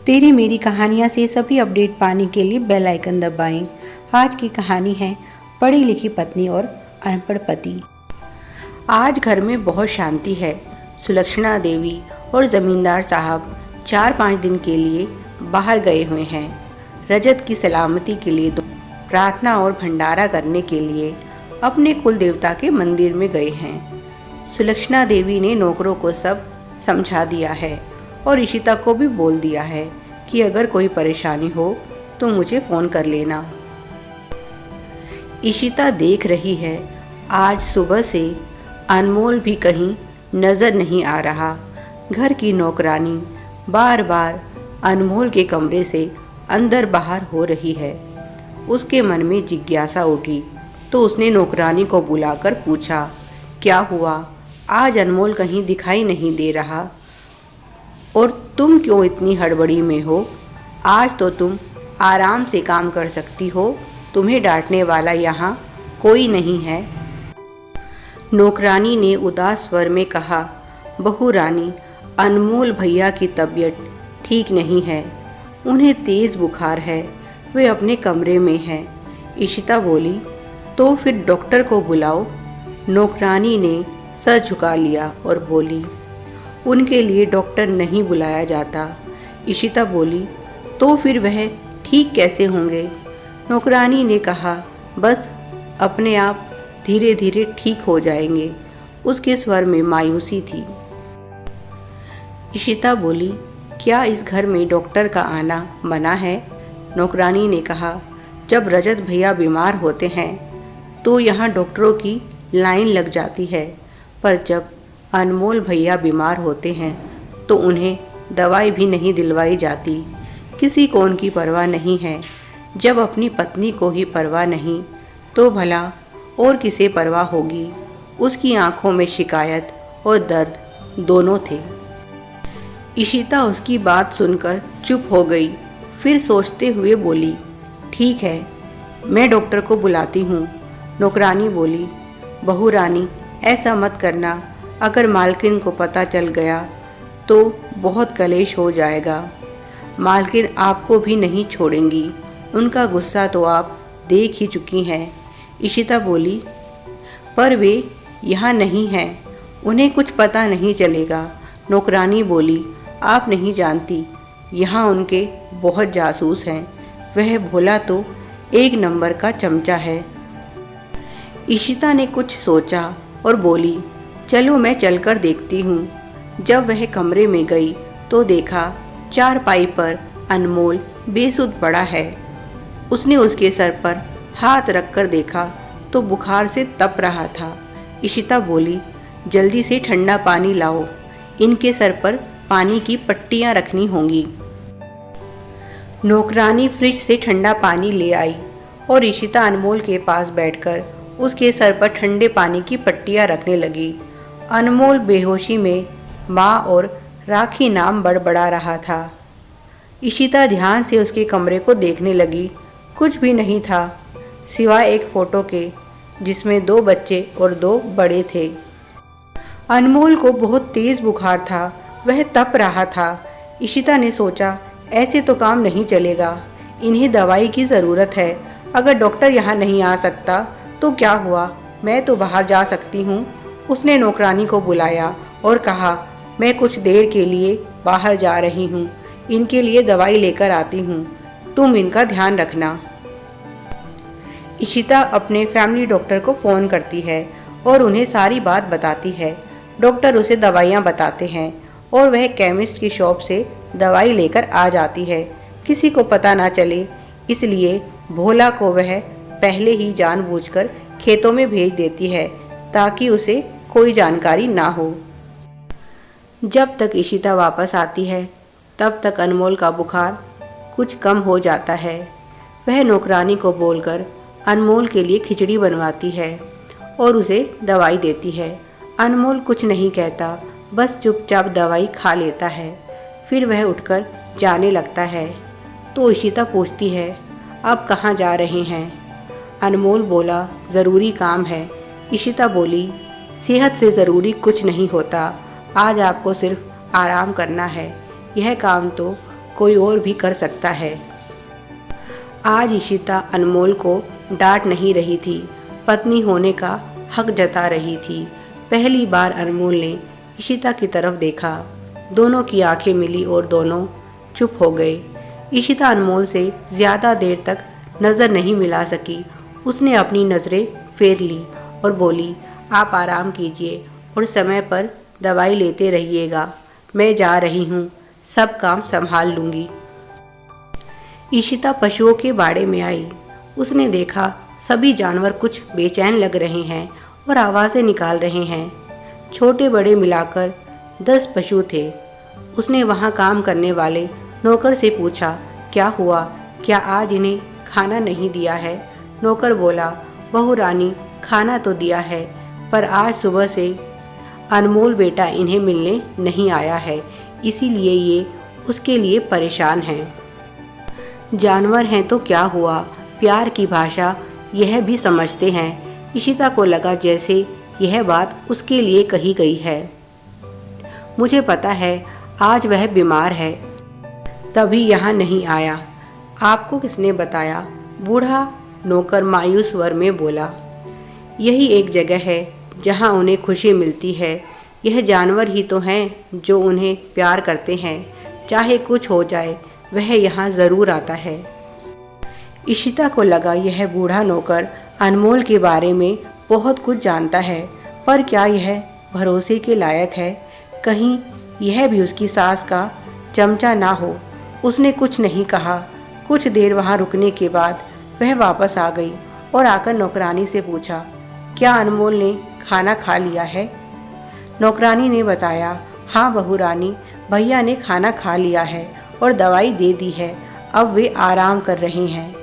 तेरी मेरी कहानियाँ से सभी अपडेट पाने के लिए बेल आइकन दबाएं। आज की कहानी है पढ़ी लिखी पत्नी और अनपढ़ पति। आज घर में बहुत शांति है। सुलक्षणा देवी और जमींदार साहब 4-5 दिन के लिए बाहर गए हुए हैं। रजत की सलामती के लिए प्रार्थना और भंडारा करने के लिए अपने कुल देवता के मंदिर में गए हैं। सुलक्षणा देवी ने नौकरों को सब समझा दिया है और इशिता को भी बोल दिया है कि अगर कोई परेशानी हो तो मुझे फ़ोन कर लेना। इशिता देख रही है आज सुबह से अनमोल भी कहीं नज़र नहीं आ रहा। घर की नौकरानी बार बार अनमोल के कमरे से अंदर बाहर हो रही है। उसके मन में जिज्ञासा उठी तो उसने नौकरानी को बुलाकर पूछा, क्या हुआ? आज अनमोल कहीं दिखाई नहीं दे रहा और तुम क्यों इतनी हड़बड़ी में हो? आज तो तुम आराम से काम कर सकती हो, तुम्हें डांटने वाला यहाँ कोई नहीं है। नौकरानी ने उदास स्वर में कहा, बहू रानी, अनमोल भैया की तबीयत ठीक नहीं है, उन्हें तेज़ बुखार है, वे अपने कमरे में हैं। इशिता बोली, तो फिर डॉक्टर को बुलाओ। नौकरानी ने सर झुका लिया और बोली, उनके लिए डॉक्टर नहीं बुलाया जाता। इशिता बोली, तो फिर वह ठीक कैसे होंगे? नौकरानी ने कहा, बस अपने आप धीरे धीरे ठीक हो जाएंगे। उसके स्वर में मायूसी थी। इशिता बोली, क्या इस घर में डॉक्टर का आना मना है? नौकरानी ने कहा, जब रजत भैया बीमार होते हैं तो यहाँ डॉक्टरों की लाइन लग जाती है, पर जब अनमोल भैया बीमार होते हैं तो उन्हें दवाई भी नहीं दिलवाई जाती। किसी को उनकी परवाह नहीं है। जब अपनी पत्नी को ही परवाह नहीं तो भला और किसे परवाह होगी? उसकी आंखों में शिकायत और दर्द दोनों थे। इशिता उसकी बात सुनकर चुप हो गई। फिर सोचते हुए बोली, ठीक है, मैं डॉक्टर को बुलाती हूँ। नौकरानी बोली, बहू रानी, ऐसा मत करना, अगर मालकिन को पता चल गया तो बहुत कलेश हो जाएगा। मालकिन आपको भी नहीं छोड़ेंगी, उनका गुस्सा तो आप देख ही चुकी हैं। इशिता बोली, पर वे यहाँ नहीं हैं, उन्हें कुछ पता नहीं चलेगा। नौकरानी बोली, आप नहीं जानती, यहाँ उनके बहुत जासूस हैं, वह भोला तो 1 नंबर का चमचा है। इशिता ने कुछ सोचा और बोली, चलो मैं चलकर देखती हूँ। जब वह कमरे में गई तो देखा चारपाई पर अनमोल बेसुध पड़ा है। उसने उसके सर पर हाथ रखकर देखा तो बुखार से तप रहा था। इशिता बोली, जल्दी से ठंडा पानी लाओ, इनके सर पर पानी की पट्टियाँ रखनी होंगी। नौकरानी फ्रिज से ठंडा पानी ले आई और इशिता अनमोल के पास बैठकर उसके सर पर ठंडे पानी की पट्टियाँ रखने लगी। अनमोल बेहोशी में माँ और राखी नाम बड़बड़ा रहा था। इशिता ध्यान से उसके कमरे को देखने लगी। कुछ भी नहीं था सिवाय एक फ़ोटो के, जिसमें 2 बच्चे और 2 बड़े थे। अनमोल को बहुत तेज़ बुखार था, वह तप रहा था। इशिता ने सोचा, ऐसे तो काम नहीं चलेगा, इन्हें दवाई की ज़रूरत है। अगर डॉक्टर यहाँ नहीं आ सकता तो क्या हुआ, मैं तो बाहर जा सकती हूँ। उसने नौकरानी को बुलाया और कहा, मैं कुछ देर के लिए बाहर जा रही हूँ, इनके लिए दवाई लेकर आती हूँ, तुम इनका ध्यान रखना। इशिता अपने फैमिली डॉक्टर को फ़ोन करती है और उन्हें सारी बात बताती है। डॉक्टर उसे दवाइयाँ बताते हैं और वह केमिस्ट की शॉप से दवाई लेकर आ जाती है। किसी को पता ना चले इसलिए भोला को वह पहले ही जानबूझकर खेतों में भेज देती है ताकि उसे कोई जानकारी ना हो। जब तक इशिता वापस आती है तब तक अनमोल का बुखार कुछ कम हो जाता है। वह नौकरानी को बोलकर अनमोल के लिए खिचड़ी बनवाती है और उसे दवाई देती है। अनमोल कुछ नहीं कहता, बस चुपचाप दवाई खा लेता है। फिर वह उठकर जाने लगता है तो इशिता पूछती है, अब कहाँ जा रहे हैं? अनमोल बोला, ज़रूरी काम है। इशिता बोली, सेहत से ज़रूरी कुछ नहीं होता, आज आपको सिर्फ आराम करना है, यह काम तो कोई और भी कर सकता है। आज इशिता अनमोल को डांट नहीं रही थी, पत्नी होने का हक जता रही थी। पहली बार अनमोल ने इशिता की तरफ देखा। दोनों की आंखें मिली और दोनों चुप हो गए। इशिता अनमोल से ज़्यादा देर तक नज़र नहीं मिला सकी। उसने अपनी नज़रें फेर ली और बोली, आप आराम कीजिए और समय पर दवाई लेते रहिएगा। मैं जा रही हूँ, सब काम संभाल लूँगी। इशिता पशुओं के बाड़े में आई। उसने देखा सभी जानवर कुछ बेचैन लग रहे हैं और आवाज़ें निकाल रहे हैं। छोटे बड़े मिलाकर 10 पशु थे। उसने वहाँ काम करने वाले नौकर से पूछा, क्या हुआ, क्या आज इन्हें खाना नहीं दिया है? नौकर बोला, बहू रानी, खाना तो दिया है, पर आज सुबह से अनमोल बेटा इन्हें मिलने नहीं आया है, इसीलिए ये उसके लिए परेशान हैं। जानवर हैं तो क्या हुआ, प्यार की भाषा यह भी समझते हैं। इशिता को लगा जैसे यह बात उसके लिए कही गई है। मुझे पता है आज वह बीमार है, तभी यहाँ नहीं आया। आपको किसने बताया? बूढ़ा नौकर मायूस स्वर में बोला। यही एक जगह है जहाँ उन्हें खुशी मिलती है। यह जानवर ही तो हैं जो उन्हें प्यार करते हैं। चाहे कुछ हो जाए वह यहाँ ज़रूर आता है। इशिता को लगा यह बूढ़ा नौकर अनमोल के बारे में बहुत कुछ जानता है, पर क्या यह भरोसे के लायक है? कहीं यह भी उसकी सास का चमचा ना हो। उसने कुछ नहीं कहा। कुछ देर वहाँ रुकने के बाद वह वापस आ गई और आकर नौकरानी से पूछा, क्या अनमोल ने खाना खा लिया है? नौकरानी ने बताया, हाँ बहू रानी, भैया ने खाना खा लिया है और दवाई दे दी है। अब वे आराम कर रहे हैं।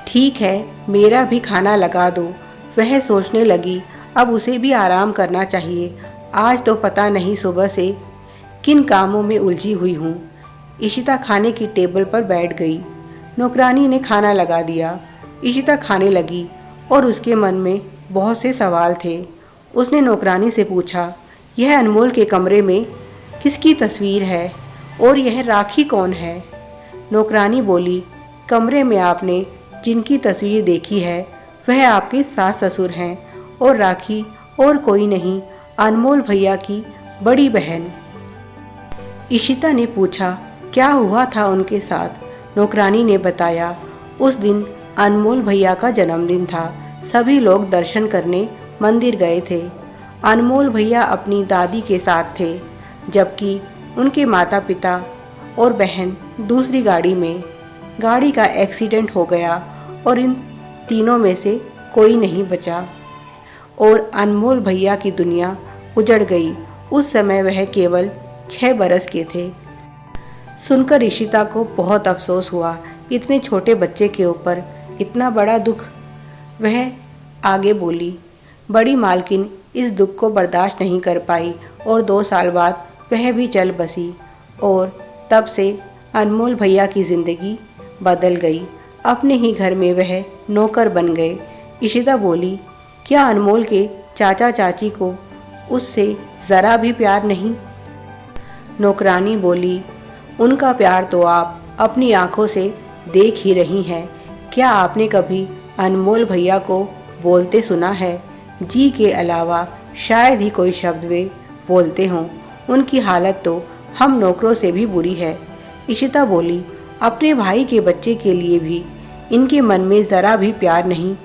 ठीक है, मेरा भी खाना लगा दो। वह सोचने लगी, अब उसे भी आराम करना चाहिए। आज तो पता नहीं सुबह से किन कामों में उलझी हुई हूँ। इशिता खाने की टेबल पर बैठ गई। नौकरानी ने खाना लगा दिया। इशिता खाने लगी और उसके मन में बहुत से सवाल थे। उसने नौकरानी से पूछा, यह अनमोल के कमरे में किसकी तस्वीर है और यह राखी कौन है? नौकरानी बोली, कमरे में आपने जिनकी तस्वीर देखी है वह आपके सास ससुर हैं और राखी और कोई नहीं, अनमोल भैया की बड़ी बहन। इशिता ने पूछा, क्या हुआ था उनके साथ? नौकरानी ने बताया, उस दिन अनमोल भैया का जन्मदिन था। सभी लोग दर्शन करने मंदिर गए थे। अनमोल भैया अपनी दादी के साथ थे, जबकि उनके माता पिता और बहन दूसरी गाड़ी में। गाड़ी का एक्सीडेंट हो गया और इन तीनों में से कोई नहीं बचा और अनमोल भैया की दुनिया उजड़ गई। उस समय वह केवल 6 बरस के थे। सुनकर इशिता को बहुत अफसोस हुआ। इतने छोटे बच्चे के ऊपर इतना बड़ा दुख। वह आगे बोली, बड़ी मालकिन इस दुख को बर्दाश्त नहीं कर पाई और 2 साल बाद वह भी चल बसी और तब से अनमोल भैया की ज़िंदगी बदल गई। अपने ही घर में वह नौकर बन गए। इशिता बोली, क्या अनमोल के चाचा चाची को उससे ज़रा भी प्यार नहीं? नौकरानी बोली, उनका प्यार तो आप अपनी आंखों से देख ही रही हैं। क्या आपने कभी अनमोल भैया को बोलते सुना है? जी के अलावा शायद ही कोई शब्द वे बोलते हों। उनकी हालत तो हम नौकरों से भी बुरी है। इशिता बोली, अपने भाई के बच्चे के लिए भी इनके मन में ज़रा भी प्यार नहीं।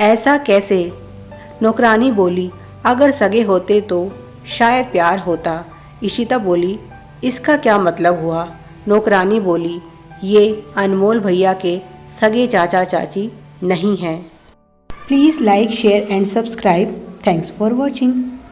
ऐसा कैसे? नौकरानी बोली, अगर सगे होते तो शायद प्यार होता। इशिता बोली, इसका क्या मतलब हुआ? नौकरानी बोली, ये अनमोल भैया के सगे चाचा चाची नहीं हैं। Please like, share and subscribe. Thanks for watching.